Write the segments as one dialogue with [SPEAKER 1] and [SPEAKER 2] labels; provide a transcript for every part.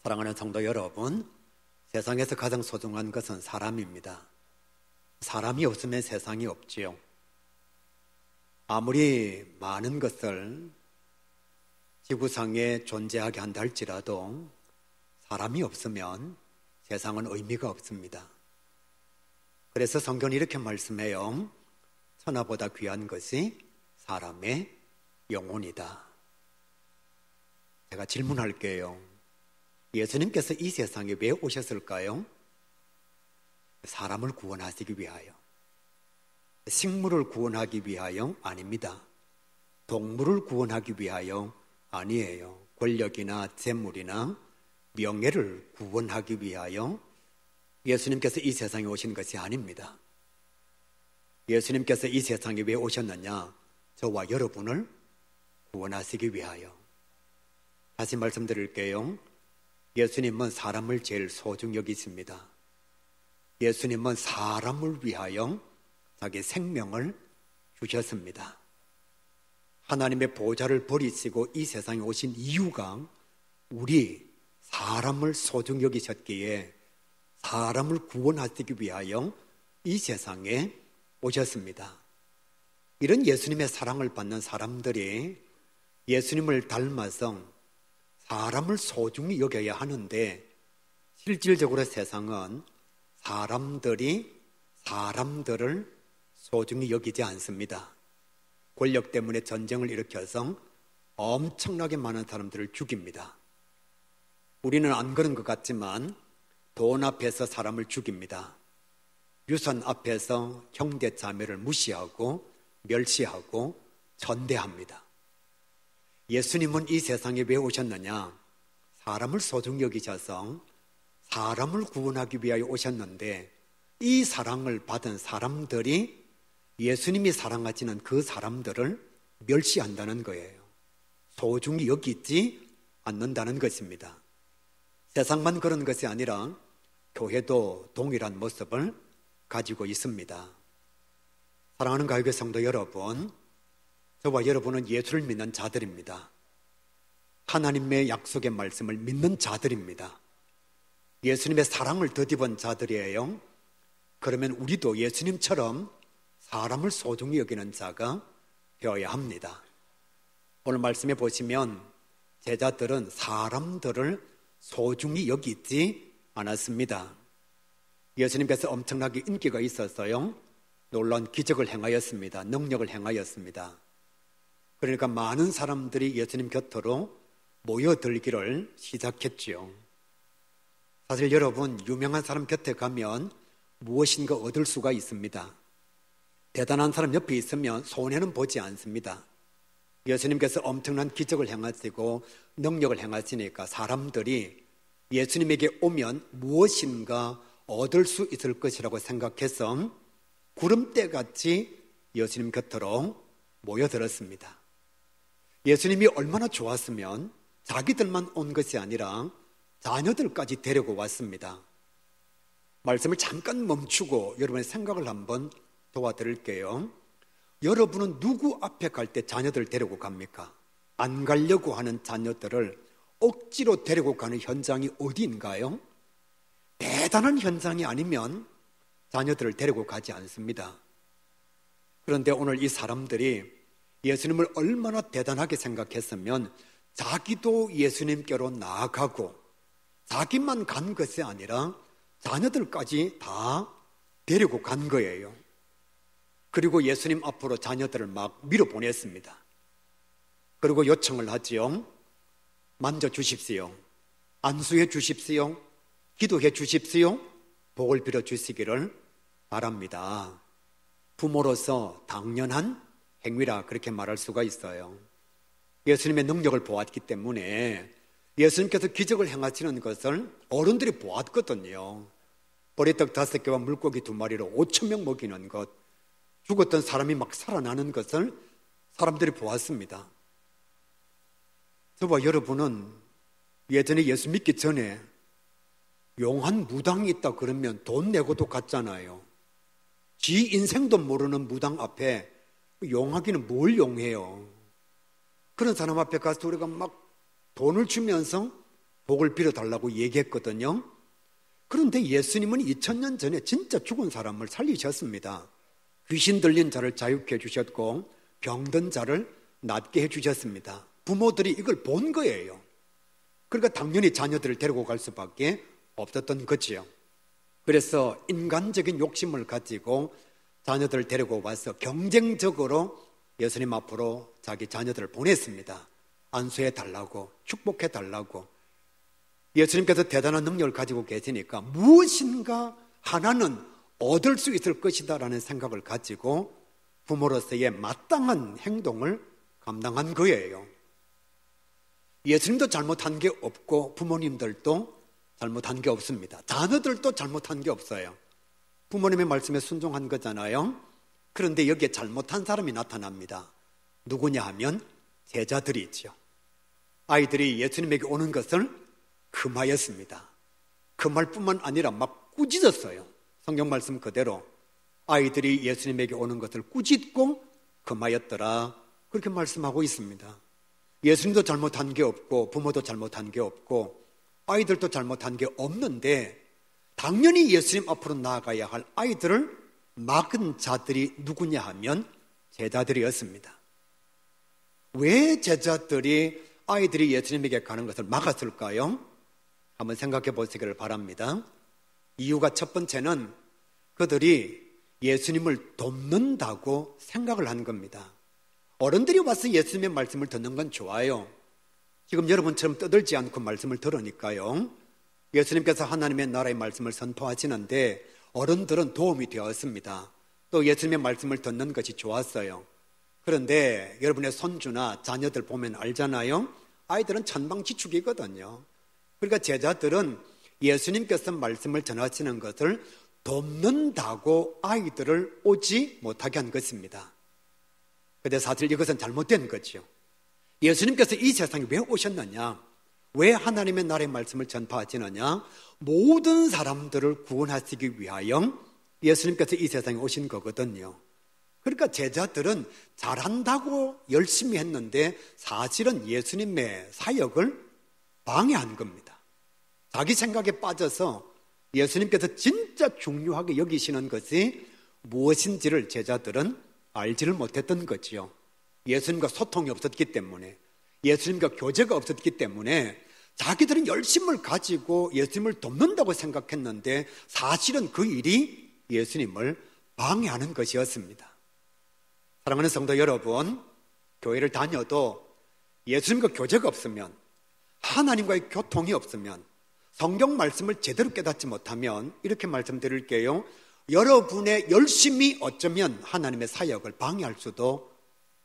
[SPEAKER 1] 사랑하는 성도 여러분, 세상에서 가장 소중한 것은 사람입니다. 사람이 없으면 세상이 없지요. 아무리 많은 것을 지구상에 존재하게 한다 할지라도 사람이 없으면 세상은 의미가 없습니다. 그래서 성경은 이렇게 말씀해요. 천하보다 귀한 것이 사람의 영혼이다. 제가 질문할게요. 예수님께서 이 세상에 왜 오셨을까요? 사람을 구원하시기 위하여. 식물을 구원하기 위하여? 아닙니다. 동물을 구원하기 위하여? 아니에요. 권력이나 재물이나 명예를 구원하기 위하여 예수님께서 이 세상에 오신 것이 아닙니다. 예수님께서 이 세상에 왜 오셨느냐? 저와 여러분을 구원하시기 위하여. 다시 말씀드릴게요. 예수님은 사람을 제일 소중히 여기십니다. 예수님은 사람을 위하여 자기 생명을 주셨습니다. 하나님의 보좌를 버리시고 이 세상에 오신 이유가 우리 사람을 소중히 여기셨기에 사람을 구원하시기 위하여 이 세상에 오셨습니다. 이런 예수님의 사랑을 받는 사람들이 예수님을 닮아서 사람을 소중히 여겨야 하는데 실질적으로 세상은 사람들이 사람들을 소중히 여기지 않습니다. 권력 때문에 전쟁을 일으켜서 엄청나게 많은 사람들을 죽입니다. 우리는 안 그런 것 같지만 돈 앞에서 사람을 죽입니다. 유산 앞에서 형제 자매를 무시하고 멸시하고 전대합니다. 예수님은 이 세상에 왜 오셨느냐? 사람을 소중히 여기셔서 사람을 구원하기 위하여 오셨는데 이 사랑을 받은 사람들이 예수님이 사랑하시는 그 사람들을 멸시한다는 거예요. 소중히 여기지 않는다는 것입니다. 세상만 그런 것이 아니라 교회도 동일한 모습을 가지고 있습니다. 사랑하는 가요계 성도 여러분, 저와 여러분은 예수를 믿는 자들입니다. 하나님의 약속의 말씀을 믿는 자들입니다. 예수님의 사랑을 덧입은 자들이에요. 그러면 우리도 예수님처럼 사람을 소중히 여기는 자가 되어야 합니다. 오늘 말씀해 보시면 제자들은 사람들을 소중히 여기지 않았습니다. 예수님께서 엄청나게 인기가 있었어요. 놀라운 기적을 행하였습니다. 능력을 행하였습니다. 그러니까 많은 사람들이 예수님 곁으로 모여들기를 시작했지요. 사실 여러분, 유명한 사람 곁에 가면 무엇인가 얻을 수가 있습니다. 대단한 사람 옆에 있으면 손해는 보지 않습니다. 예수님께서 엄청난 기적을 행하시고 능력을 행하시니까 사람들이 예수님에게 오면 무엇인가 얻을 수 있을 것이라고 생각해서 구름대같이 예수님 곁으로 모여들었습니다. 예수님이 얼마나 좋았으면 자기들만 온 것이 아니라 자녀들까지 데리고 왔습니다. 말씀을 잠깐 멈추고 여러분의 생각을 한번 도와드릴게요. 여러분은 누구 앞에 갈 때 자녀들 데리고 갑니까? 안 가려고 하는 자녀들을 억지로 데리고 가는 현장이 어디인가요? 대단한 현장이 아니면 자녀들을 데리고 가지 않습니다. 그런데 오늘 이 사람들이 예수님을 얼마나 대단하게 생각했으면 자기도 예수님께로 나아가고 자기만 간 것이 아니라 자녀들까지 다 데리고 간 거예요. 그리고 예수님 앞으로 자녀들을 막 밀어보냈습니다. 그리고 요청을 하지요. 만져주십시오. 안수해 주십시오. 기도해 주십시오. 복을 빌어 주시기를 바랍니다. 부모로서 당연한 행위라 그렇게 말할 수가 있어요. 예수님의 능력을 보았기 때문에 예수님께서 기적을 행하시는 것을 어른들이 보았거든요. 보리떡 5개와 물고기 2마리로 5,000명 먹이는 것, 죽었던 사람이 막 살아나는 것을 사람들이 보았습니다. 저와 여러분은 예전에 예수 믿기 전에 용한 무당이 있다 그러면 돈 내고도 갔잖아요. 지 인생도 모르는 무당 앞에 용하기는 뭘 용해요. 그런 사람 앞에 가서 우리가 막 돈을 주면서 복을 빌어달라고 얘기했거든요. 그런데 예수님은 2000년 전에 진짜 죽은 사람을 살리셨습니다. 귀신 들린 자를 자유케 해주셨고 병든 자를 낫게 해주셨습니다. 부모들이 이걸 본 거예요. 그러니까 당연히 자녀들을 데리고 갈 수밖에 없었던 거지요. 그래서 인간적인 욕심을 가지고 자녀들을 데리고 와서 경쟁적으로 예수님 앞으로 자기 자녀들을 보냈습니다. 안수해 달라고, 축복해 달라고. 예수님께서 대단한 능력을 가지고 계시니까 무엇인가 하나는 얻을 수 있을 것이다라는 생각을 가지고 부모로서의 마땅한 행동을 감당한 거예요. 예수님도 잘못한 게 없고 부모님들도 잘못한 게 없습니다. 자녀들도 잘못한 게 없어요. 부모님의 말씀에 순종한 거잖아요. 그런데 여기에 잘못한 사람이 나타납니다. 누구냐 하면 제자들이죠. 아이들이 예수님에게 오는 것을 금하였습니다. 금할 뿐만 아니라 막 꾸짖었어요. 성경 말씀 그대로 아이들이 예수님에게 오는 것을 꾸짖고 금하였더라, 그렇게 말씀하고 있습니다. 예수님도 잘못한 게 없고 부모도 잘못한 게 없고 아이들도 잘못한 게 없는데 당연히 예수님 앞으로 나아가야 할 아이들을 막은 자들이 누구냐 하면 제자들이었습니다. 왜 제자들이 아이들이 예수님에게 가는 것을 막았을까요? 한번 생각해 보시기를 바랍니다. 이유가 첫 번째는 그들이 예수님을 돕는다고 생각을 한 겁니다. 어른들이 와서 예수님의 말씀을 듣는 건 좋아요. 지금 여러분처럼 떠들지 않고 말씀을 들으니까요. 예수님께서 하나님의 나라의 말씀을 선포하시는데 어른들은 도움이 되었습니다. 또 예수님의 말씀을 듣는 것이 좋았어요. 그런데 여러분의 손주나 자녀들 보면 알잖아요. 아이들은 천방지축이거든요. 그러니까 제자들은 예수님께서 말씀을 전하시는 것을 돕는다고 아이들을 오지 못하게 한 것입니다. 그런데 사실 이것은 잘못된 거죠. 예수님께서 이 세상에 왜 오셨느냐? 왜 하나님의 나라의 말씀을 전파하시느냐? 모든 사람들을 구원하시기 위하여 예수님께서 이 세상에 오신 거거든요. 그러니까 제자들은 잘한다고 열심히 했는데 사실은 예수님의 사역을 방해한 겁니다. 자기 생각에 빠져서 예수님께서 진짜 중요하게 여기시는 것이 무엇인지를 제자들은 알지를 못했던 거지요. 예수님과 소통이 없었기 때문에, 예수님과 교제가 없었기 때문에 자기들은 열심을 가지고 예수님을 돕는다고 생각했는데 사실은 그 일이 예수님을 방해하는 것이었습니다. 사랑하는 성도 여러분, 교회를 다녀도 예수님과 교제가 없으면, 하나님과의 교통이 없으면, 성경 말씀을 제대로 깨닫지 못하면 이렇게 말씀드릴게요. 여러분의 열심히 어쩌면 하나님의 사역을 방해할 수도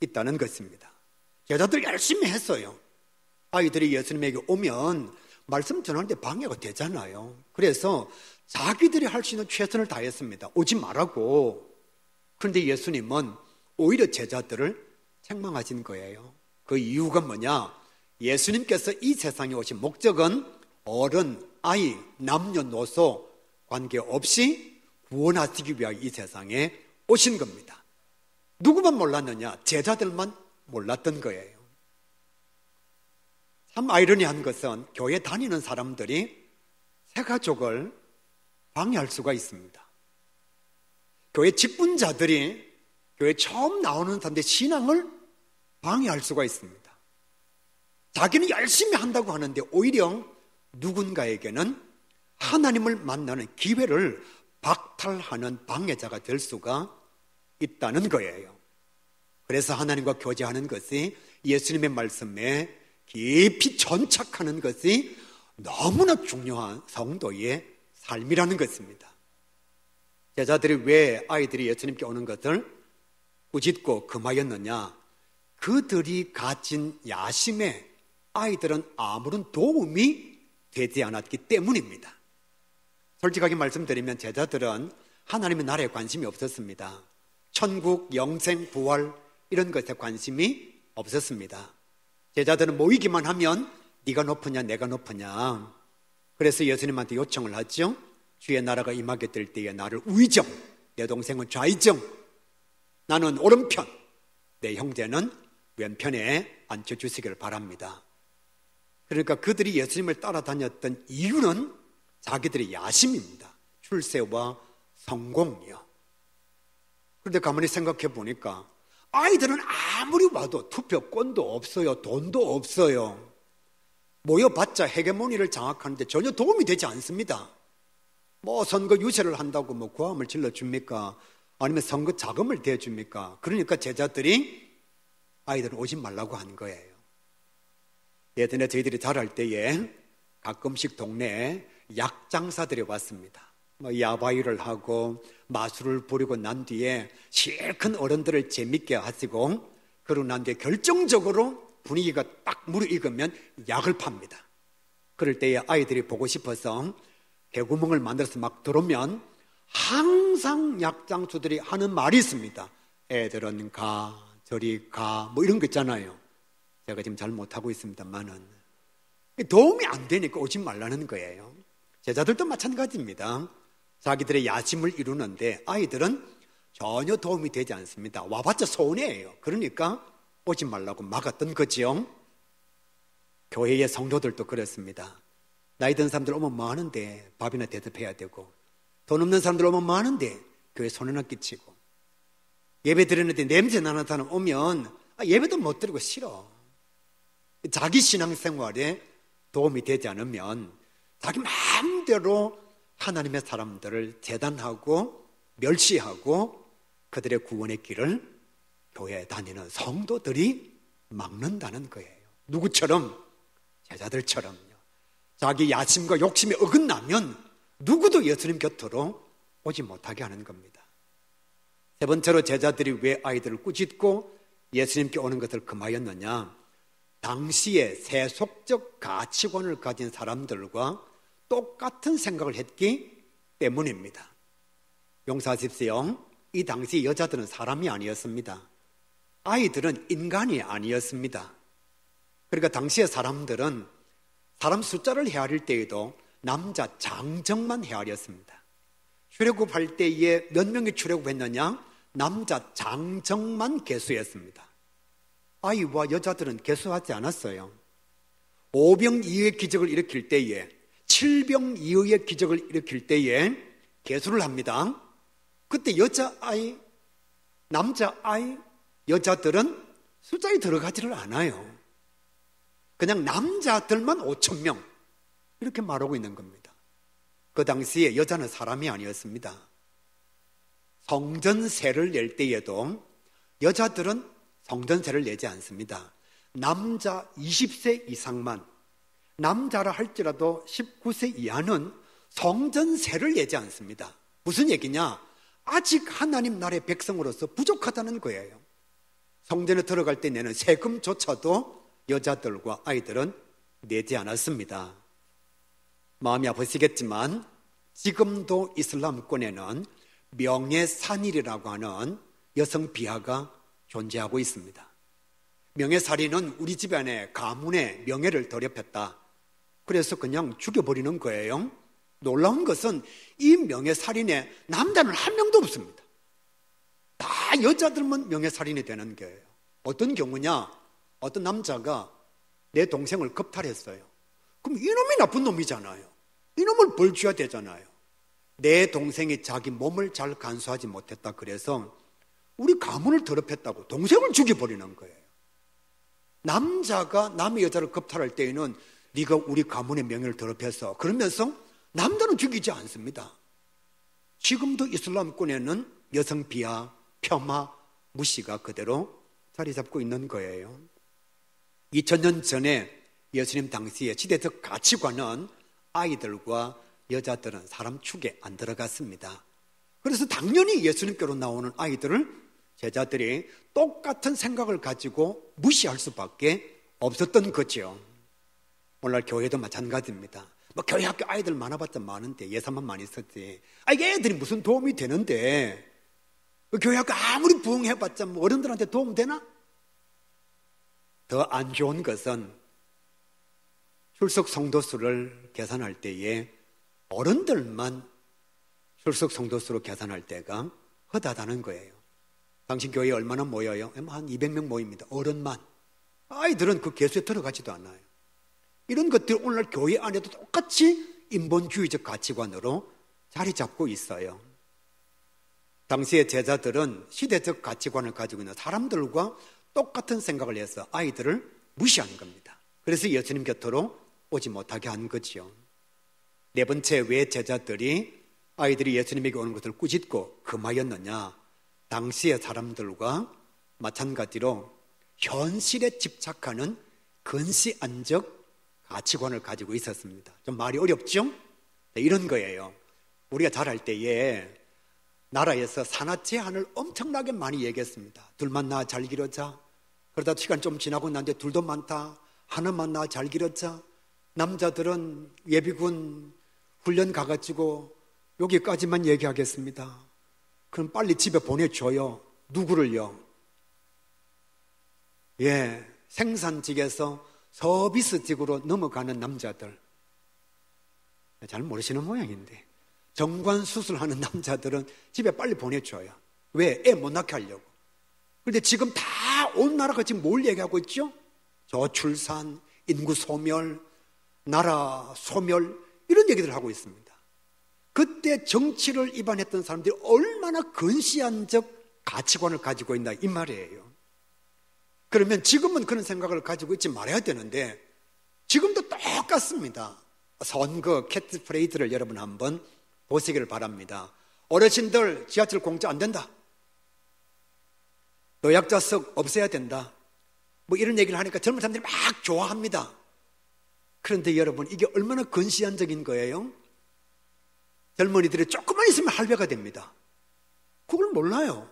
[SPEAKER 1] 있다는 것입니다. 제자들 열심히 했어요. 아이들이 예수님에게 오면 말씀 전하는데 방해가 되잖아요. 그래서 자기들이 할 수 있는 최선을 다했습니다. 오지 말라고. 그런데 예수님은 오히려 제자들을 책망하신 거예요. 그 이유가 뭐냐? 예수님께서 이 세상에 오신 목적은 어른, 아이, 남녀노소 관계없이 구원하시기 위하여 이 세상에 오신 겁니다. 누구만 몰랐느냐? 제자들만 몰랐던 거예요. 참 아이러니한 것은 교회 다니는 사람들이 새 가족을 방해할 수가 있습니다. 교회 직분자들이 교회 처음 나오는 사람들의 신앙을 방해할 수가 있습니다. 자기는 열심히 한다고 하는데 오히려 누군가에게는 하나님을 만나는 기회를 박탈하는 방해자가 될 수가 있다는 거예요. 그래서 하나님과 교제하는 것이, 예수님의 말씀에 깊이 전착하는 것이 너무나 중요한 성도의 삶이라는 것입니다. 제자들이 왜 아이들이 예수님께 오는 것을 꾸짖고 금하였느냐? 그들이 가진 야심에 아이들은 아무런 도움이 되지 않았기 때문입니다. 솔직하게 말씀드리면 제자들은 하나님의 나라에 관심이 없었습니다. 천국, 영생, 부활 이런 것에 관심이 없었습니다. 제자들은 모이기만 하면 네가 높으냐 내가 높으냐. 그래서 예수님한테 요청을 하죠. 주의 나라가 임하게 될 때에 나를 우의정, 내 동생은 좌의정, 나는 오른편, 내 형제는 왼편에 앉혀주시기를 바랍니다. 그러니까 그들이 예수님을 따라다녔던 이유는 자기들의 야심입니다. 출세와 성공이요. 그런데 가만히 생각해 보니까 아이들은 아무리 봐도 투표권도 없어요. 돈도 없어요. 모여봤자 헤게모니를 장악하는데 전혀 도움이 되지 않습니다. 뭐 선거 유세를 한다고 뭐 고함을 질러줍니까? 아니면 선거 자금을 대줍니까? 그러니까 제자들이 아이들은 오지 말라고 한 거예요. 예전에 저희들이 자랄 때에 가끔씩 동네에 약장사들이 왔습니다. 뭐 야바이를 하고 마술을 부리고 난 뒤에 실컷 어른들을 재밌게 하시고 그러고 난 뒤에 결정적으로 분위기가 딱 무르익으면 약을 팝니다. 그럴 때에 아이들이 보고 싶어서 개구멍을 만들어서 막 들어오면 항상 약장수들이 하는 말이 있습니다. 애들은 가, 저리 가, 뭐 이런 거 있잖아요. 제가 지금 잘 못하고 있습니다만은 도움이 안 되니까 오지 말라는 거예요. 제자들도 마찬가지입니다. 자기들의 야심을 이루는데 아이들은 전혀 도움이 되지 않습니다. 와봤자 손해예요. 그러니까 오지 말라고 막았던 거지요. 교회의 성도들도 그렇습니다. 나이 든 사람들 오면 뭐 하는데 밥이나 대접해야 되고, 돈 없는 사람들 오면 뭐 하는데 교회 손해나 끼치고, 예배 드리는데 냄새 나는 사람 오면 예배도 못 드리고 싫어. 자기 신앙생활에 도움이 되지 않으면 자기 마음대로 하나님의 사람들을 재단하고 멸시하고 그들의 구원의 길을 교회에 다니는 성도들이 막는다는 거예요. 누구처럼? 제자들처럼요. 자기 야심과 욕심에 어긋나면 누구도 예수님 곁으로 오지 못하게 하는 겁니다. 세 번째로 제자들이 왜 아이들을 꾸짖고 예수님께 오는 것을 금하였느냐? 당시에 세속적 가치관을 가진 사람들과 똑같은 생각을 했기 때문입니다. 용서하십시오. 이 당시 여자들은 사람이 아니었습니다. 아이들은 인간이 아니었습니다. 그러니까 당시의 사람들은 사람 숫자를 헤아릴 때에도 남자 장정만 헤아렸습니다. 출애굽할 때에 몇 명이 출애굽했느냐? 남자 장정만 계수했습니다. 아이와 여자들은 계수하지 않았어요. 5병 이후의 기적을 일으킬 때에, 7병 이후의 기적을 일으킬 때에 계수를 합니다. 그때 여자아이, 남자아이, 여자들은 숫자에 들어가지를 않아요. 그냥 남자들만 5,000명 이렇게 말하고 있는 겁니다. 그 당시에 여자는 사람이 아니었습니다. 성전세를 낼 때에도 여자들은 성전세를 내지 않습니다. 남자 20세 이상만, 남자라 할지라도 19세 이하는 성전세를 내지 않습니다. 무슨 얘기냐? 아직 하나님 나라의 백성으로서 부족하다는 거예요. 성전에 들어갈 때 내는 세금조차도 여자들과 아이들은 내지 않았습니다. 마음이 아프시겠지만 지금도 이슬람권에는 명예살인이라고 하는 여성 비하가 존재하고 있습니다. 명예살인은 우리 집안의 가문의 명예를 더럽혔다. 그래서 그냥 죽여버리는 거예요. 놀라운 것은 이 명예살인에 남자는 한 명도 없습니다. 다 여자들만 명예살인이 되는 거예요. 어떤 경우냐? 어떤 남자가 내 동생을 겁탈했어요. 그럼 이놈이 나쁜 놈이잖아요. 이놈을 벌 줘야 되잖아요. 내 동생이 자기 몸을 잘 간수하지 못했다 그래서 우리 가문을 더럽혔다고 동생을 죽여버리는 거예요. 남자가 남의 여자를 겁탈할 때에는 네가 우리 가문의 명예를 더럽혔어 그러면서 남자는 죽이지 않습니다. 지금도 이슬람권에는 여성 비하, 폄하, 무시가 그대로 자리 잡고 있는 거예요. 2000년 전에 예수님 당시의 시대적 가치관은 아이들과 여자들은 사람 축에 안 들어갔습니다. 그래서 당연히 예수님께로 나오는 아이들을 제자들이 똑같은 생각을 가지고 무시할 수밖에 없었던 거죠. 오늘날 교회도 마찬가지입니다. 뭐 교회 학교 아이들 많아봤자 많은데 예산만 많이 썼지. 이게 애들이 무슨 도움이 되는데 교회 학교 아무리 부흥해봤자 뭐 어른들한테 도움 되나? 더 안 좋은 것은 출석 성도수를 계산할 때에 어른들만 출석 성도수로 계산할 때가 허다다는 거예요. 당신 교회에 얼마나 모여요? 한 200명 모입니다. 어른만. 아이들은 그 개수에 들어가지도 않아요. 이런 것들이 오늘날 교회 안에도 똑같이 인본주의적 가치관으로 자리 잡고 있어요. 당시의 제자들은 시대적 가치관을 가지고 있는 사람들과 똑같은 생각을 해서 아이들을 무시한 겁니다. 그래서 예수님 곁으로 오지 못하게 한 거지요. 네 번째, 왜 제자들이 아이들이 예수님에게 오는 것을 꾸짖고 금하였느냐? 당시의 사람들과 마찬가지로 현실에 집착하는 근시안적 가치관을 가지고 있었습니다. 좀 말이 어렵죠? 네, 이런 거예요. 우리가 자랄 때에 나라에서 산하 제한을 엄청나게 많이 얘기했습니다. 둘만 낳아 잘 기르자. 그러다 시간 좀 지나고 난데 둘도 많다. 하나만 낳아 잘 기르자. 남자들은 예비군 훈련 가가지고 여기까지만 얘기하겠습니다. 그럼 빨리 집에 보내줘요. 누구를요? 생산직에서 서비스직으로 넘어가는 남자들. 잘 모르시는 모양인데, 정관 수술하는 남자들은 집에 빨리 보내줘요. 왜? 애 못 낳게 하려고. 그런데 지금 다 온 나라가 지금 뭘 얘기하고 있죠? 저출산, 인구 소멸, 나라 소멸, 이런 얘기들을 하고 있습니다. 그때 정치를 입안했던 사람들이 얼마나 근시안적 가치관을 가지고 있나 이 말이에요. 그러면 지금은 그런 생각을 가지고 있지 말아야 되는데 지금도 똑같습니다. 선거 캐치프레이즈를 여러분 한번 보시기를 바랍니다. 어르신들 지하철 공짜 안 된다. 노약자석 없애야 된다. 뭐 이런 얘기를 하니까 젊은 사람들이 막 좋아합니다. 그런데 여러분, 이게 얼마나 근시안적인 거예요? 젊은이들이 조금만 있으면 할배가 됩니다. 그걸 몰라요.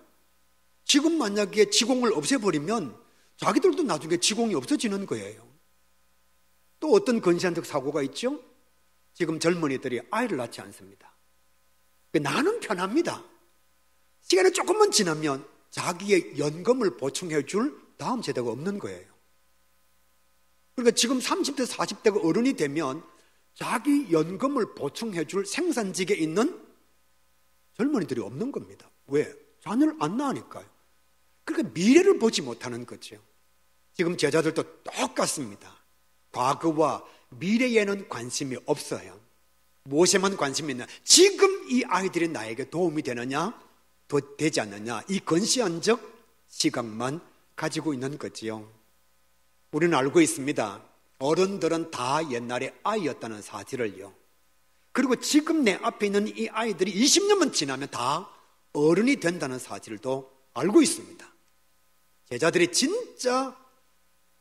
[SPEAKER 1] 지금 만약에 지공을 없애버리면 자기들도 나중에 지공이 없어지는 거예요. 또 어떤 근시안적 사고가 있죠? 지금 젊은이들이 아이를 낳지 않습니다. 나는 편합니다. 시간이 조금만 지나면 자기의 연금을 보충해 줄 다음 세대가 없는 거예요. 그러니까 지금 30대, 40대가 어른이 되면 자기 연금을 보충해 줄 생산직에 있는 젊은이들이 없는 겁니다. 왜? 자녀를 안 낳으니까요. 그러니까 미래를 보지 못하는 거죠. 지금 제자들도 똑같습니다. 과거와 미래에는 관심이 없어요. 무엇에만 관심이 있냐? 지금 이 아이들이 나에게 도움이 되느냐, 되지 않느냐, 이 근시안적 시각만 가지고 있는 거지요. 우리는 알고 있습니다. 어른들은 다 옛날에 아이였다는 사실을요. 그리고 지금 내 앞에 있는 이 아이들이 20년만 지나면 다 어른이 된다는 사실도 알고 있습니다. 제자들이 진짜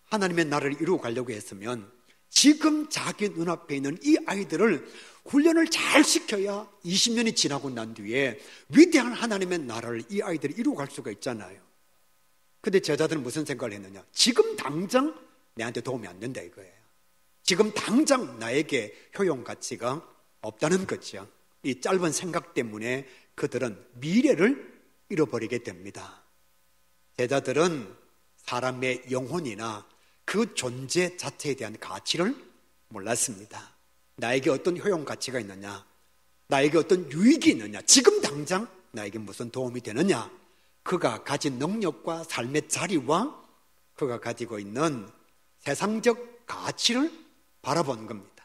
[SPEAKER 1] 하나님의 나라를 이루어 가려고 했으면 지금 자기 눈앞에 있는 이 아이들을 훈련을 잘 시켜야 20년이 지나고 난 뒤에 위대한 하나님의 나라를 이 아이들이 이루어갈 수가 있잖아요. 근데 제자들은 무슨 생각을 했느냐? 지금 당장 내한테 도움이 안 된다 이거예요. 지금 당장 나에게 효용 가치가 없다는 거죠. 이 짧은 생각 때문에 그들은 미래를 잃어버리게 됩니다. 제자들은 사람의 영혼이나 그 존재 자체에 대한 가치를 몰랐습니다. 나에게 어떤 효용 가치가 있느냐, 나에게 어떤 유익이 있느냐, 지금 당장 나에게 무슨 도움이 되느냐, 그가 가진 능력과 삶의 자리와 그가 가지고 있는 세상적 가치를 바라본 겁니다.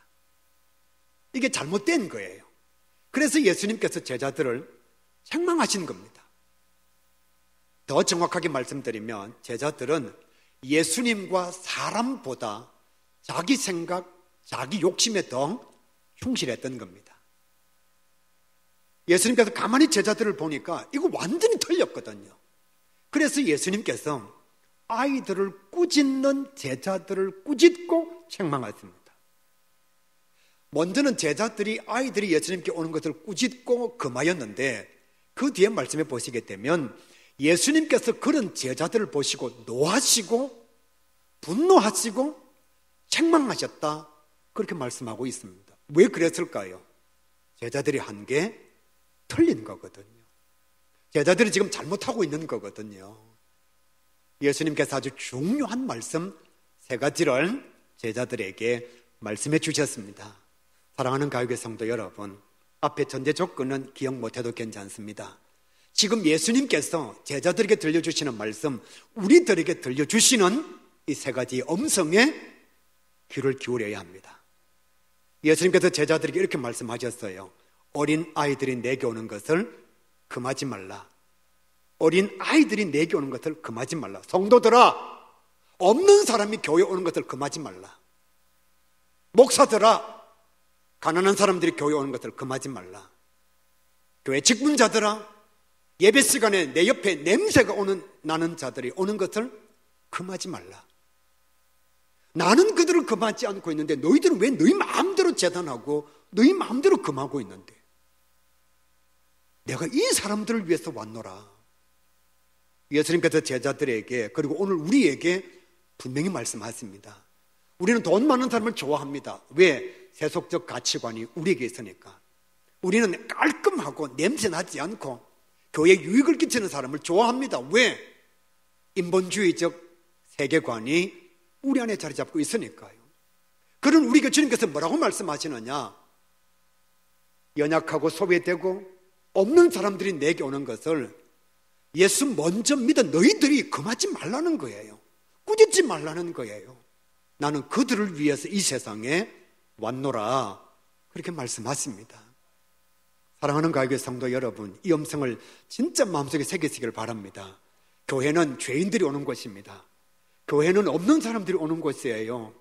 [SPEAKER 1] 이게 잘못된 거예요. 그래서 예수님께서 제자들을 책망하신 겁니다. 더 정확하게 말씀드리면 제자들은 예수님과 사람보다 자기 생각, 자기 욕심에 더 충실했던 겁니다. 예수님께서 가만히 제자들을 보니까 이거 완전히 틀렸거든요. 그래서 예수님께서 아이들을 꾸짖는 제자들을 꾸짖고 책망하십니다. 먼저는 제자들이 아이들이 예수님께 오는 것을 꾸짖고 금하였는데 그 뒤에 말씀해 보시게 되면 예수님께서 그런 제자들을 보시고 노하시고 분노하시고 책망하셨다, 그렇게 말씀하고 있습니다. 왜 그랬을까요? 제자들이 한 게 틀린 거거든요. 제자들이 지금 잘못하고 있는 거거든요. 예수님께서 아주 중요한 말씀 세 가지를 제자들에게 말씀해 주셨습니다. 사랑하는 가요교회 성도 여러분, 앞에 전제 조건은 기억 못해도 괜찮습니다. 지금 예수님께서 제자들에게 들려주시는 말씀, 우리들에게 들려주시는 이 세 가지 음성에 귀를 기울여야 합니다. 예수님께서 제자들에게 이렇게 말씀하셨어요. 어린 아이들이 내게 오는 것을 금하지 말라. 어린 아이들이 내게 오는 것을 금하지 말라. 성도들아, 없는 사람이 교회에 오는 것을 금하지 말라. 목사들아, 가난한 사람들이 교회에 오는 것을 금하지 말라. 교회 직분자들아, 예배 시간에 내 옆에 냄새가 나는 자들이 오는 것을 금하지 말라. 나는 그들을 금하지 않고 있는데 너희들은 왜 너희 마음대로 재단하고 너희 마음대로 금하고 있는데? 내가 이 사람들을 위해서 왔노라. 예수님께서 제자들에게 그리고 오늘 우리에게 분명히 말씀하십니다. 우리는 돈 많은 사람을 좋아합니다. 왜? 세속적 가치관이 우리에게 있으니까. 우리는 깔끔하고 냄새나지 않고 교회에 유익을 끼치는 사람을 좋아합니다. 왜? 인본주의적 세계관이 우리 안에 자리 잡고 있으니까요. 그런 우리가 주님께서 뭐라고 말씀하시느냐? 연약하고 소외되고 없는 사람들이 내게 오는 것을 예수 먼저 믿어 너희들이 금하지 말라는 거예요. 꾸짖지 말라는 거예요. 나는 그들을 위해서 이 세상에 왔노라. 그렇게 말씀하십니다. 사랑하는 가요교회 성도 여러분, 이 음성을 진짜 마음속에 새기시길 바랍니다. 교회는 죄인들이 오는 곳입니다. 교회는 없는 사람들이 오는 곳이에요.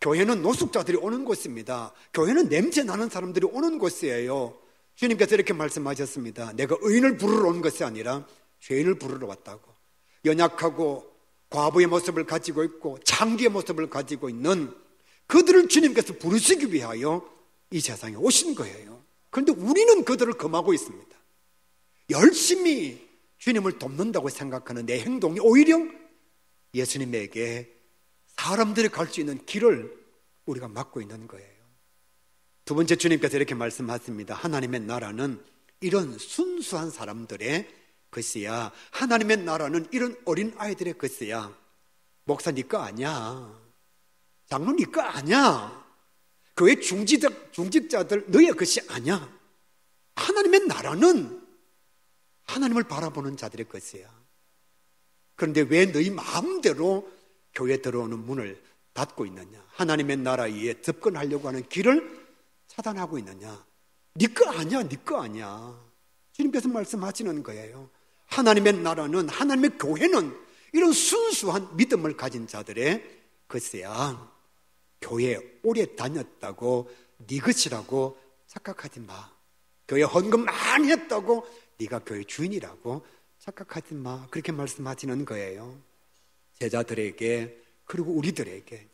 [SPEAKER 1] 교회는 노숙자들이 오는 곳입니다. 교회는 냄새 나는 사람들이 오는 곳이에요. 주님께서 이렇게 말씀하셨습니다. 내가 의인을 부르러 온 것이 아니라 죄인을 부르러 왔다고. 연약하고 과부의 모습을 가지고 있고 창기의 모습을 가지고 있는 그들을 주님께서 부르시기 위하여 이 세상에 오신 거예요. 그런데 우리는 그들을 금하고 있습니다. 열심히 주님을 돕는다고 생각하는 내 행동이 오히려 예수님에게 사람들이 갈 수 있는 길을 우리가 막고 있는 거예요. 두 번째, 주님께서 이렇게 말씀하십니다. 하나님의 나라는 이런 순수한 사람들의 것이야. 하나님의 나라는 이런 어린 아이들의 것이야. 목사 네 거 아니야. 장로 네 거 아니야. 교회 중직자들 너의 것이 아니야. 하나님의 나라는 하나님을 바라보는 자들의 것이야. 그런데 왜 너희 마음대로 교회에 들어오는 문을 닫고 있느냐? 하나님의 나라에 접근하려고 하는 길을 차단하고 있느냐? 네 거 아니야, 네 거 아니야. 주님께서 말씀하시는 거예요. 하나님의 나라는, 하나님의 교회는 이런 순수한 믿음을 가진 자들의 것이야. 교회에 오래 다녔다고 네 것이라고 착각하지 마. 교회 헌금 많이 했다고 네가 교회 주인이라고 착각하지 마. 그렇게 말씀하시는 거예요. 제자들에게 그리고 우리들에게.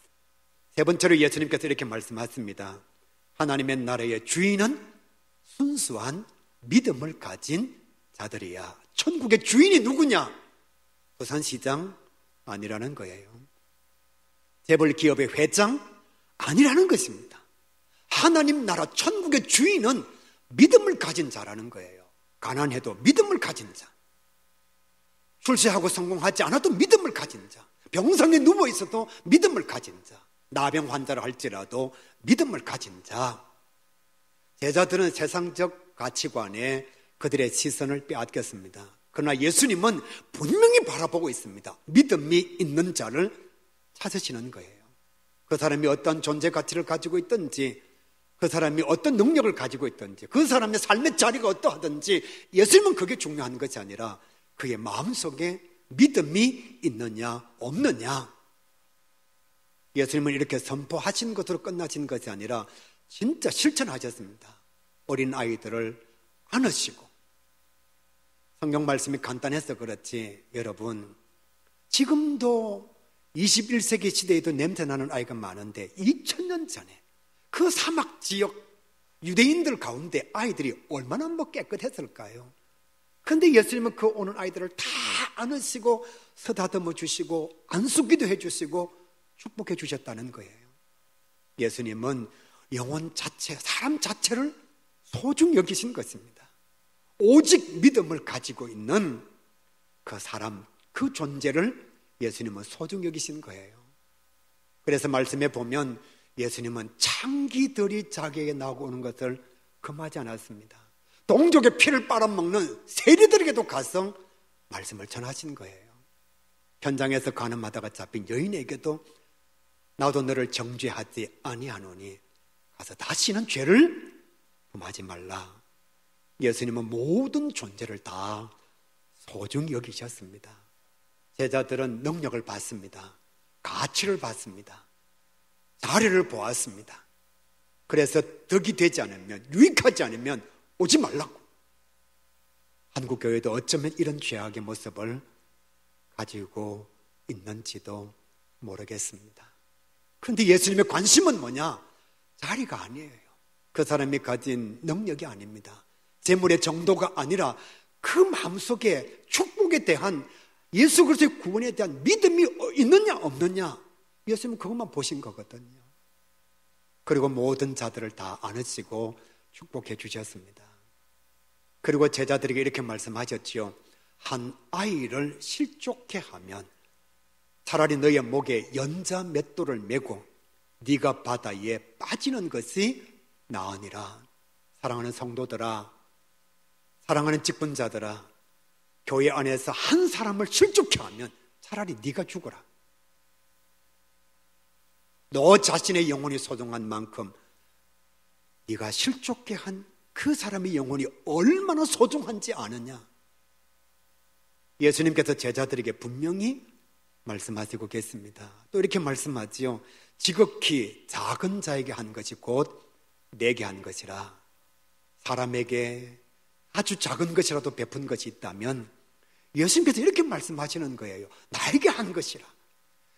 [SPEAKER 1] 세 번째로 예수님께서 이렇게 말씀하십니다. 하나님의 나라의 주인은 순수한 믿음을 가진 자들이야. 천국의 주인이 누구냐? 부산시장 아니라는 거예요. 재벌 기업의 회장 아니라는 것입니다. 하나님 나라 천국의 주인은 믿음을 가진 자라는 거예요. 가난해도 믿음을 가진 자, 출세하고 성공하지 않아도 믿음을 가진 자, 병상에 누워있어도 믿음을 가진 자, 나병 환자를 할지라도 믿음을 가진 자. 제자들은 세상적 가치관에 그들의 시선을 빼앗겼습니다. 그러나 예수님은 분명히 바라보고 있습니다. 믿음이 있는 자를 찾으시는 거예요. 그 사람이 어떤 존재 가치를 가지고 있든지, 그 사람이 어떤 능력을 가지고 있든지, 그 사람의 삶의 자리가 어떠하든지 예수님은 그게 중요한 것이 아니라 그의 마음속에 믿음이 있느냐 없느냐. 예수님은 이렇게 선포하신 것으로 끝나신 것이 아니라 진짜 실천하셨습니다. 어린 아이들을 안으시고. 성경 말씀이 간단해서 그렇지 여러분, 지금도 21세기 시대에도 냄새나는 아이가 많은데 2000년 전에 그 사막 지역 유대인들 가운데 아이들이 얼마나 깨끗했을까요? 그런데 예수님은 그 오는 아이들을 다 안으시고 서다듬어 주시고 안수기도 해주시고 축복해 주셨다는 거예요. 예수님은 영혼 자체, 사람 자체를 소중히 여기신 것입니다. 오직 믿음을 가지고 있는 그 사람, 그 존재를 예수님은 소중히 여기신 거예요. 그래서 말씀에 보면 예수님은 창기들이 자기에게 나오는 것을 금하지 않았습니다. 동족의 피를 빨아먹는 세리들에게도 가서 말씀을 전하신 거예요. 현장에서 간음하다가 잡힌 여인에게도 나도 너를 정죄하지 아니하노니 가서 다시는 죄를 범하지 말라. 예수님은 모든 존재를 다 소중히 여기셨습니다. 제자들은 능력을 받습니다. 가치를 받습니다. 자리를 보았습니다. 그래서 덕이 되지 않으면, 유익하지 않으면 오지 말라고. 한국교회도 어쩌면 이런 죄악의 모습을 가지고 있는지도 모르겠습니다. 그런데 예수님의 관심은 뭐냐? 자리가 아니에요. 그 사람이 가진 능력이 아닙니다. 재물의 정도가 아니라 그 마음속에 축복에 대한, 예수 그리스도의 구원에 대한 믿음이 있느냐 없느냐, 예수님은 그것만 보신 거거든요. 그리고 모든 자들을 다 안으시고 축복해 주셨습니다. 그리고 제자들에게 이렇게 말씀하셨지요. 한 아이를 실족해 하면 차라리 너의 목에 연자 맷돌을 메고 네가 바다에 빠지는 것이 나으니라. 사랑하는 성도들아, 사랑하는 직분자들아, 교회 안에서 한 사람을 실족해 하면 차라리 네가 죽어라. 너 자신의 영혼이 소중한 만큼 네가 실족해 한 그 사람의 영혼이 얼마나 소중한지 아느냐. 예수님께서 제자들에게 분명히 말씀하시고 계십니다. 또 이렇게 말씀하지요. 지극히 작은 자에게 한 것이 곧 내게 한 것이라. 사람에게 아주 작은 것이라도 베푼 것이 있다면 예수님께서 이렇게 말씀하시는 거예요. 나에게 한 것이라.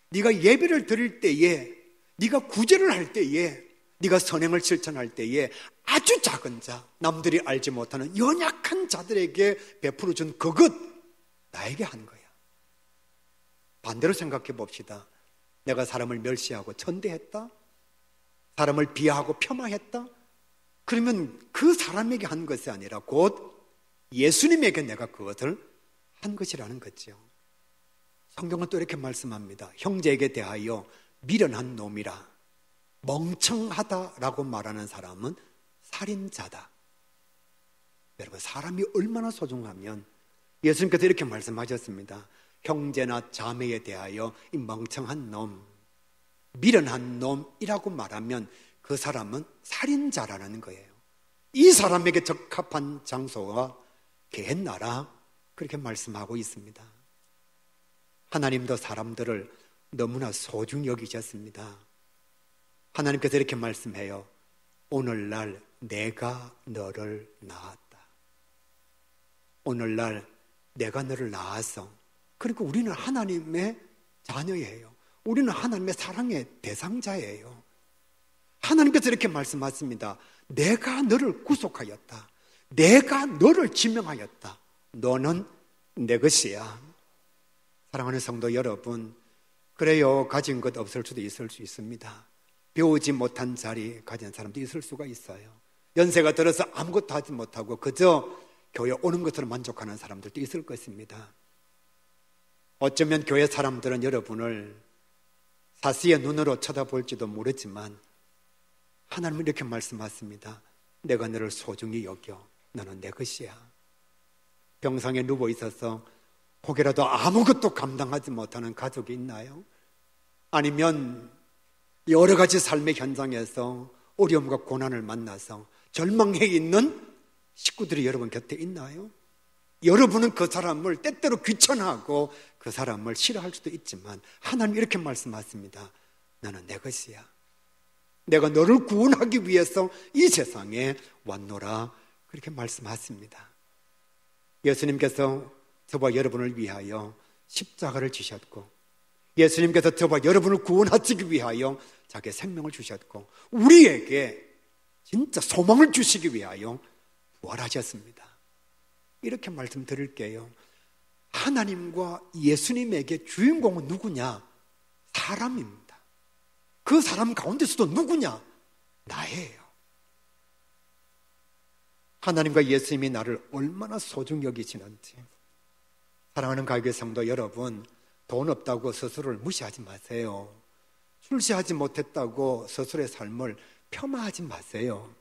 [SPEAKER 1] 네가 예배를 드릴 때에, 네가 구제를 할 때에, 네가 선행을 실천할 때에 아주 작은 자, 남들이 알지 못하는 연약한 자들에게 베풀어 준 그것, 나에게 한 거야. 반대로 생각해 봅시다. 내가 사람을 멸시하고 천대했다? 사람을 비하하고 폄하했다? 그러면 그 사람에게 한 것이 아니라 곧 예수님에게 내가 그것을 한 것이라는 거죠. 성경은 또 이렇게 말씀합니다. 형제에게 대하여 미련한 놈이라. 멍청하다라고 말하는 사람은 살인자다. 여러분, 사람이 얼마나 소중하면 예수님께서 이렇게 말씀하셨습니다. 형제나 자매에 대하여 이 멍청한 놈, 미련한 놈이라고 말하면 그 사람은 살인자라는 거예요. 이 사람에게 적합한 장소가 게헨나라, 그렇게 말씀하고 있습니다. 하나님도 사람들을 너무나 소중히 여기셨습니다. 하나님께서 이렇게 말씀해요. 오늘날 내가 너를 낳았다. 오늘날 내가 너를 낳았어. 그리고 우리는 하나님의 자녀예요. 우리는 하나님의 사랑의 대상자예요. 하나님께서 이렇게 말씀하십니다. 내가 너를 구속하였다. 내가 너를 지명하였다. 너는 내 것이야. 사랑하는 성도 여러분, 그래요. 가진 것 없을 수도 있을 수 있습니다. 배우지 못한 자리 가진 사람도 있을 수가 있어요. 연세가 들어서 아무것도 하지 못하고 그저 교회 오는 것으로 만족하는 사람들도 있을 것입니다. 어쩌면 교회 사람들은 여러분을 사시의 눈으로 쳐다볼지도 모르지만 하나님은 이렇게 말씀하십니다. 내가 너를 소중히 여겨. 너는 내 것이야. 병상에 누워 있어서 혹여라도 아무것도 감당하지 못하는 가족이 있나요? 아니면 여러 가지 삶의 현장에서 어려움과 고난을 만나서 절망해 있는 식구들이 여러분 곁에 있나요? 여러분은 그 사람을 때때로 귀찮아하고 그 사람을 싫어할 수도 있지만 하나님이 이렇게 말씀하십니다. 너는 내 것이야. 내가 너를 구원하기 위해서 이 세상에 왔노라, 그렇게 말씀하십니다. 예수님께서 저와 여러분을 위하여 십자가를 지셨고 예수님께서 저와 여러분을 구원하시기 위하여 자기의 생명을 주셨고 우리에게 진짜 소망을 주시기 위하여 부활하셨습니다. 이렇게 말씀드릴게요. 하나님과 예수님에게 주인공은 누구냐? 사람입니다. 그 사람 가운데서도 누구냐? 나예요. 하나님과 예수님이 나를 얼마나 소중히 여기시는지. 사랑하는 가교회 성도 여러분, 돈 없다고 스스로를 무시하지 마세요. 출세하지 못했다고 스스로의 삶을 폄하하지 마세요.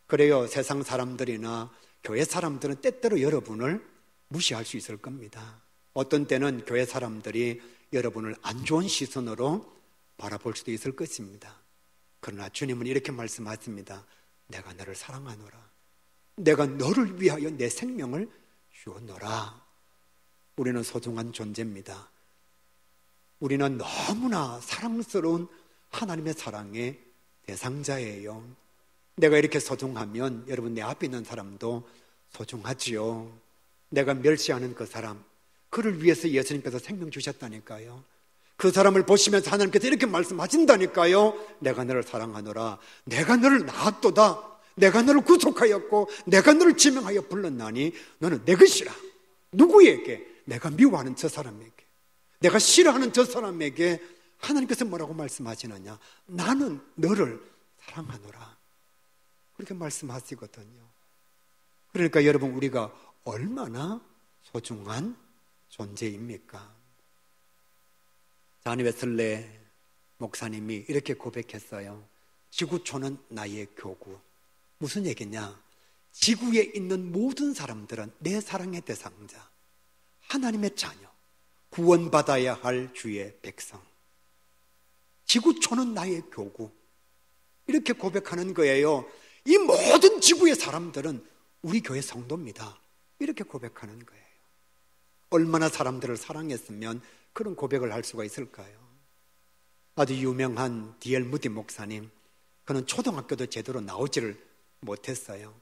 [SPEAKER 1] 그래요, 세상 사람들이나 교회 사람들은 때때로 여러분을 무시할 수 있을 겁니다. 어떤 때는 교회 사람들이 여러분을 안 좋은 시선으로 바라볼 수도 있을 것입니다. 그러나 주님은 이렇게 말씀하십니다. 내가 너를 사랑하노라. 내가 너를 위하여 내 생명을 주었노라. 우리는 소중한 존재입니다. 우리는 너무나 사랑스러운 하나님의 사랑의 대상자예요. 내가 이렇게 소중하면 여러분 내 앞에 있는 사람도 소중하지요. 내가 멸시하는 그 사람, 그를 위해서 예수님께서 생명 주셨다니까요. 그 사람을 보시면서 하나님께서 이렇게 말씀하신다니까요. 내가 너를 사랑하노라. 내가 너를 낳았도다. 내가 너를 구속하였고 내가 너를 지명하여 불렀나니 너는 내 것이라. 누구에게? 내가 미워하는 저 사람에게, 내가 싫어하는 저 사람에게 하나님께서 뭐라고 말씀하시느냐? 나는 너를 사랑하노라. 그렇게 말씀하시거든요. 그러니까 여러분, 우리가 얼마나 소중한 존재입니까? 자니 웨슬레 목사님이 이렇게 고백했어요. 지구촌은 나의 교구. 무슨 얘기냐? 지구에 있는 모든 사람들은 내 사랑의 대상자, 하나님의 자녀, 구원받아야 할 주의 백성. 지구촌은 나의 교구. 이렇게 고백하는 거예요. 이 모든 지구의 사람들은 우리 교회 성도입니다. 이렇게 고백하는 거예요. 얼마나 사람들을 사랑했으면 그런 고백을 할 수가 있을까요? 아주 유명한 D.L. 무디 목사님, 그는 초등학교도 제대로 나오지를 못했어요.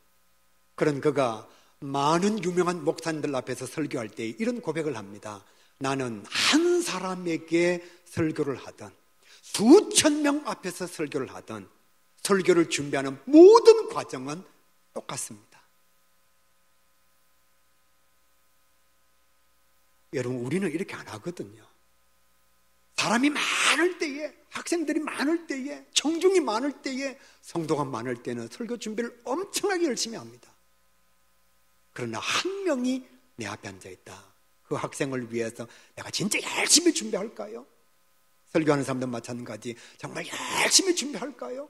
[SPEAKER 1] 그런 그가 많은 유명한 목사님들 앞에서 설교할 때 이런 고백을 합니다. 나는 한 사람에게 설교를 하든 수천 명 앞에서 설교를 하든 설교를 준비하는 모든 과정은 똑같습니다. 여러분, 우리는 이렇게 안 하거든요. 사람이 많을 때에, 학생들이 많을 때에, 청중이 많을 때에, 성도가 많을 때는 설교 준비를 엄청나게 열심히 합니다. 그러나 한 명이 내 앞에 앉아있다. 그 학생을 위해서 내가 진짜 열심히 준비할까요? 설교하는 사람도 마찬가지. 정말 열심히 준비할까요?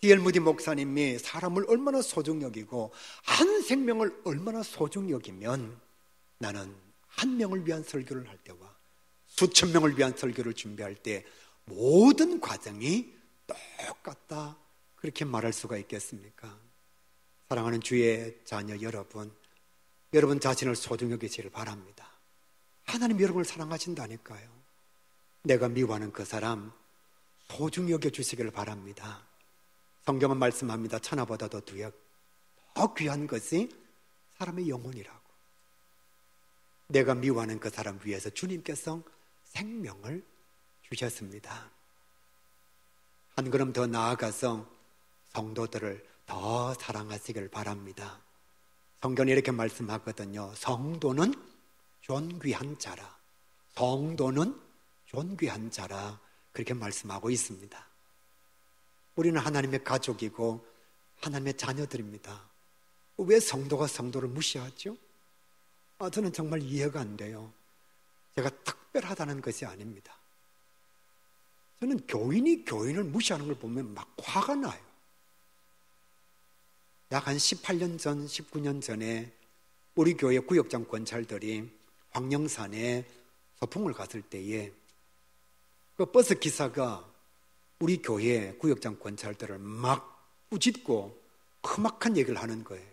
[SPEAKER 1] D.L. 무디 목사님이 사람을 얼마나 소중히 여기고 한 생명을 얼마나 소중히 여기면 나는 한 명을 위한 설교를 할 때와 수천 명을 위한 설교를 준비할 때 모든 과정이 똑같다, 그렇게 말할 수가 있겠습니까? 사랑하는 주의 자녀 여러분, 여러분 자신을 소중히 여기시길 바랍니다. 하나님 여러분을 사랑하신다니까요. 내가 미워하는 그 사람 소중히 여겨주시기를 바랍니다. 성경은 말씀합니다. 천하보다도 더 귀한 것이 사람의 영혼이라고. 내가 미워하는 그 사람 위해서 주님께서 생명을 주셨습니다. 한 걸음 더 나아가서 성도들을 더 사랑하시길 바랍니다. 성경이 이렇게 말씀하거든요. 성도는 존귀한 자라. 성도는 존귀한 자라. 그렇게 말씀하고 있습니다. 우리는 하나님의 가족이고 하나님의 자녀들입니다. 왜 성도가 성도를 무시하죠? 저는 정말 이해가 안 돼요. 제가 특별하다는 것이 아닙니다. 저는 교인이 교인을 무시하는 걸 보면 막 화가 나요. 약 한 18년 전, 19년 전에 우리 교회 구역장 권찰들이 황령산에 소풍을 갔을 때에 그 버스 기사가 우리 교회 구역장 권찰들을 막 꾸짖고 험악한 얘기를 하는 거예요.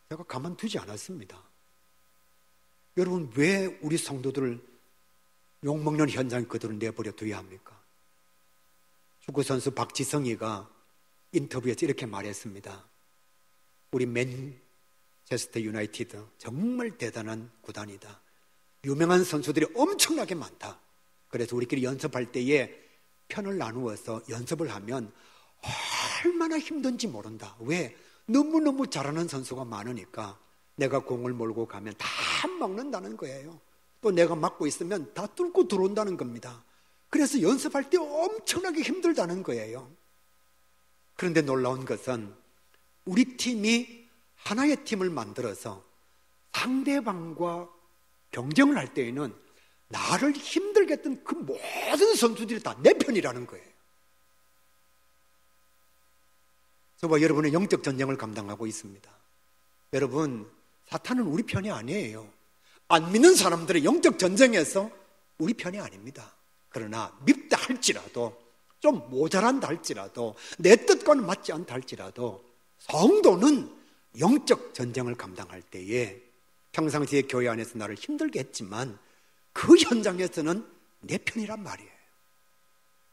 [SPEAKER 1] 제가 가만두지 않았습니다. 여러분, 왜 우리 성도들을 욕먹는 현장에 그들을 내버려 둬야 합니까? 축구선수 박지성이가 인터뷰에서 이렇게 말했습니다. 우리 맨체스터 유나이티드 정말 대단한 구단이다. 유명한 선수들이 엄청나게 많다. 그래서 우리끼리 연습할 때에 편을 나누어서 연습을 하면 얼마나 힘든지 모른다. 왜? 너무너무 잘하는 선수가 많으니까 내가 공을 몰고 가면 다 막는다는 거예요. 또 내가 막고 있으면 다 뚫고 들어온다는 겁니다. 그래서 연습할 때 엄청나게 힘들다는 거예요. 그런데 놀라운 것은 우리 팀이 하나의 팀을 만들어서 상대방과 경쟁을 할 때에는 나를 힘들게 했던 그 모든 선수들이 다 내 편이라는 거예요. 저와 여러분의 영적 전쟁을 감당하고 있습니다. 여러분, 사탄은 우리 편이 아니에요. 안 믿는 사람들의 영적 전쟁에서 우리 편이 아닙니다. 그러나 밉다 할지라도, 좀 모자란다 할지라도, 내 뜻과는 맞지 않다 할지라도 성도는 영적 전쟁을 감당할 때에 평상시에 교회 안에서 나를 힘들게 했지만 그 현장에서는 내 편이란 말이에요.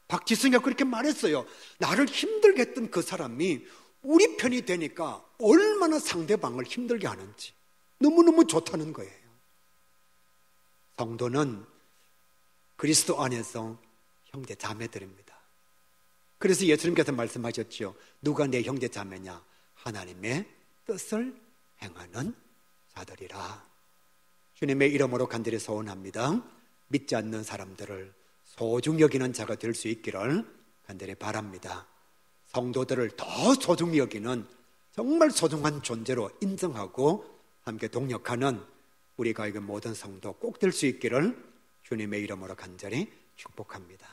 [SPEAKER 1] 박지승이가 그렇게 말했어요. 나를 힘들게 했던 그 사람이 우리 편이 되니까 얼마나 상대방을 힘들게 하는지 너무너무 좋다는 거예요. 성도는 그리스도 안에서 형제 자매들입니다. 그래서 예수님께서 말씀하셨죠. 누가 내 형제 자매냐? 하나님의 뜻을 행하는 자들이라. 주님의 이름으로 간절히 소원합니다. 믿지 않는 사람들을 소중히 여기는 자가 될 수 있기를 간절히 바랍니다. 성도들을 더 소중히 여기는 정말 소중한 존재로 인정하고 함께 동역하는 우리 가족의 모든 성도 꼭 될 수 있기를 주님의 이름으로 간절히 축복합니다.